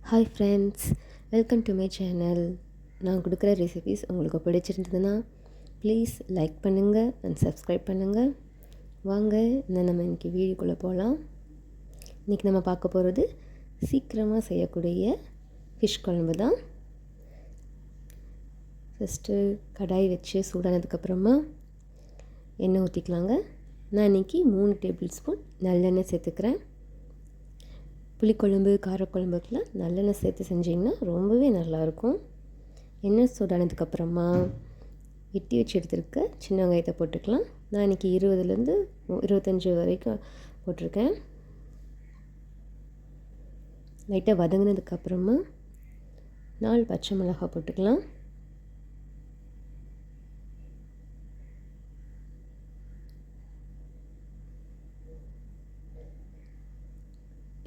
Hi friends, welcome to my channel. நான் கொடுக்குற recipes உங்களுக்கு பிடிச்சிருந்ததுன்னா ப்ளீஸ் லைக் பண்ணுங்கள் அண்ட் சப்ஸ்கிரைப் பண்ணுங்கள். வாங்க நம்ம இன்றைக்கி வீடியோக்குள்ளே போகலாம். இன்றைக்கி நம்ம பார்க்க போகிறது சீக்கிரமாக செய்யக்கூடிய ஃபிஷ் குழம்பு தான். ஃபஸ்ட்டு கடாய் வச்சு சூடானதுக்கப்புறமா எண்ணெய் ஊற்றிக்கலாங்க. நான் இன்றைக்கி 3 டேபிள் ஸ்பூன் நல்லெண்ணெய் சேர்த்துக்கிறேன். புளிக்குழம்பு காரக்குழம்புக்கெலாம் நல்லெண்ணெய் சேர்த்து செஞ்சிங்கன்னா ரொம்பவே நல்லாயிருக்கும். எண்ணெய் சூடானதுக்கப்புறமா வெட்டி வச்சு எடுத்துருக்க சின்ன வெங்காயத்தை போட்டுக்கலாம். நான் இன்றைக்கி 20லேருந்து 25 வரைக்கும் போட்டிருக்கேன். லைட்டாக வதங்கினதுக்கப்புறமா 4 பச்சை மிளகாய் போட்டுக்கலாம்.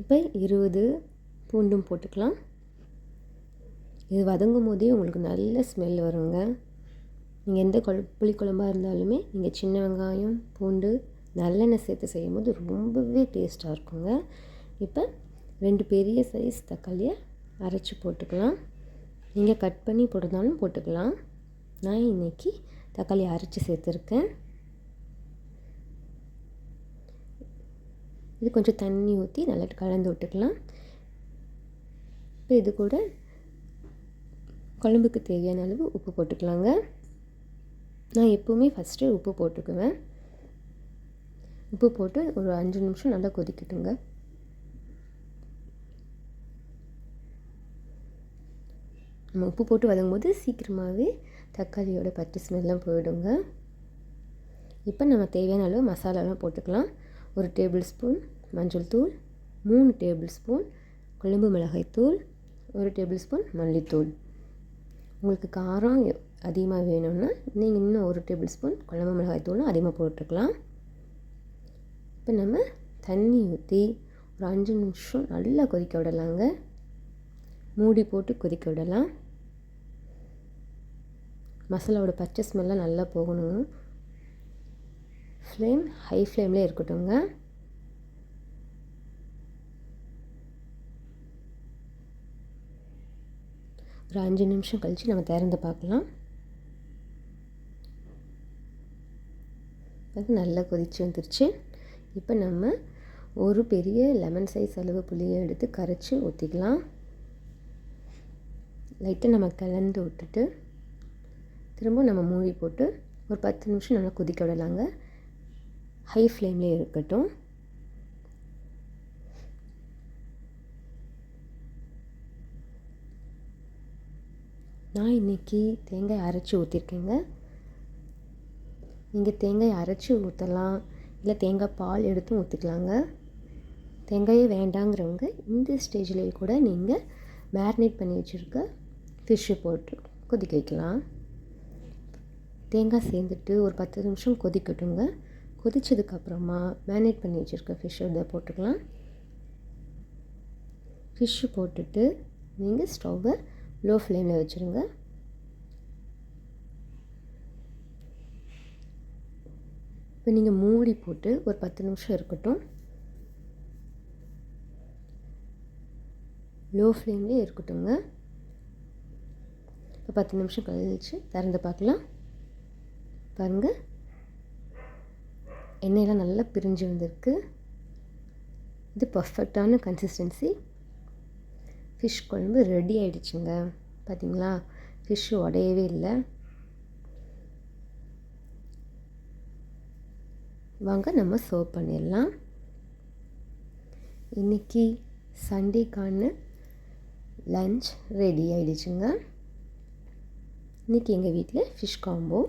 இப்போ 20 பூண்டும் போட்டுக்கலாம். இது வதங்கும் போதே உங்களுக்கு நல்ல ஸ்மெல் வருங்க. நீங்கள் எந்த புளிக்குழம்பாக இருந்தாலுமே நீங்கள் சின்ன வெங்காயம் பூண்டு நல்லெண்ணெய் சேர்த்து செய்யும் போது ரொம்பவே டேஸ்ட்டாக இருக்குங்க. இப்போ 2 பெரிய சைஸ் தக்காளியை அரைச்சி போட்டுக்கலாம். நீங்கள் கட் பண்ணி போட்டிருந்தாலும் போட்டுக்கலாம். நான் இன்றைக்கி தக்காளி அரைச்சி சேர்த்துருக்கேன். இது கொஞ்சம் தண்ணி ஊற்றி நல்லா கலந்து விட்டுக்கலாம். இப்போ இது கூட குழம்புக்கு தேவையான அளவு உப்பு போட்டுக்கலாங்க. நான் எப்போவுமே ஃபஸ்ட்டு உப்பு போட்டுக்குவேன். உப்பு போட்டு ஒரு 5 நிமிஷம் நல்லா கொதிக்கட்டுங்க. நம்ம உப்பு போட்டு வதங்கும்போது சீக்கிரமாகவே தக்காளியோட பச்சை ஸ்மெல்லாம் போயிடுங்க. இப்போ நம்ம தேவையான அளவு மசாலாலாம் போட்டுக்கலாம். 1 டேபிள் ஸ்பூன் மஞ்சள் தூள், 3 டேபிள் ஸ்பூன் குழம்பு மிளகாய் தூள், 1 டேபிள் ஸ்பூன் மல்லித்தூள். உங்களுக்கு காரம் அதிகமாக வேணும்னா நீங்கள் இன்னும் 1 டேபிள் ஸ்பூன் குழம்பு மிளகாய் தூளும் அதிகமாக போட்டுக்கலாம். இப்போ நம்ம தண்ணி ஊற்றி ஒரு 5 நிமிஷம் நல்லா கொதிக்க விடலாங்க. மூடி போட்டு கொதிக்க விடலாம். மசாலாவோட பச்சை ஸ்மெல்லாம் நல்லா போகணும். ஃப்ளேம் ஹை ஃப்ளேம்லேயே இருக்கட்டுங்க. ஒரு 5 நிமிஷம் கழித்து நம்ம திறந்து பார்க்கலாம். அது நல்லா கொதிச்சு வந்துருச்சு. இப்போ நம்ம ஒரு பெரிய லெமன் சைஸ் அளவு புளியை எடுத்து கரைச்சி ஊற்றிக்கலாம். லைட்டாக நம்ம கலந்து விட்டுட்டு திரும்ப நம்ம மூடி போட்டு ஒரு 10 நிமிஷம் நல்லா கொதிக்க விடலாங்க. ஹை ஃப்ளேம்லேயே இருக்கட்டும். நான் இன்றைக்கி தேங்காய் அரைச்சி ஊற்றிருக்கேங்க. நீங்கள் தேங்காய் அரைச்சி ஊற்றலாம், இல்லை தேங்காய் பால் எடுத்தும் ஊற்றிக்கலாங்க. தேங்காயே வேண்டாங்கிறவங்க இந்த ஸ்டேஜ்லேயே கூட நீங்கள் மேரினேட் பண்ணி வச்சுருக்க ஃபிஷ்ஷு போட்டு கொதிக்க வைக்கலாம். தேங்காய் சேர்ந்துட்டு ஒரு 10 நிமிஷம் கொதிக்கட்டுங்க. கொதித்ததுக்கப்புறமா மேரினேட் பண்ணி வச்சுருக்க ஃபிஷ்ஷை இதை போட்டுக்கலாம். ஃபிஷ்ஷு போட்டுட்டு நீங்கள் ஸ்டவ்வை லோ ஃப்ளேமில் வச்சுருங்க. இப்போ நீங்கள் மூடி போட்டு ஒரு 10 நிமிஷம் இருக்கட்டும். லோ ஃப்ளேம்லேயே இருக்கட்டுங்க. இப்போ 10 நிமிஷம் கழிச்சு திறந்து பார்க்கலாம். பாருங்கள், எண்ணெயெல்லாம் நல்லா பிரிஞ்சு வந்திருக்கு. இது பர்ஃபெக்டான கன்சிஸ்டன்சி. ஃபிஷ் குழம்பு ரெடி ஆகிடுச்சுங்க. பார்த்திங்களா, ஃபிஷ்ஷு உடையவே இல்லை. வாங்க நம்ம சர்வ் பண்ணிடலாம். இன்றைக்கி சண்டேக்கான லன்ச் ரெடி ஆகிடுச்சுங்க. இன்றைக்கி எங்கள் வீட்டில் ஃபிஷ் காம்போ.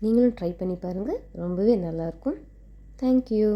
நீங்களும் ட்ரை பண்ணி பாருங்கள், ரொம்பவே நல்லாயிருக்கும். தேங்க்யூ.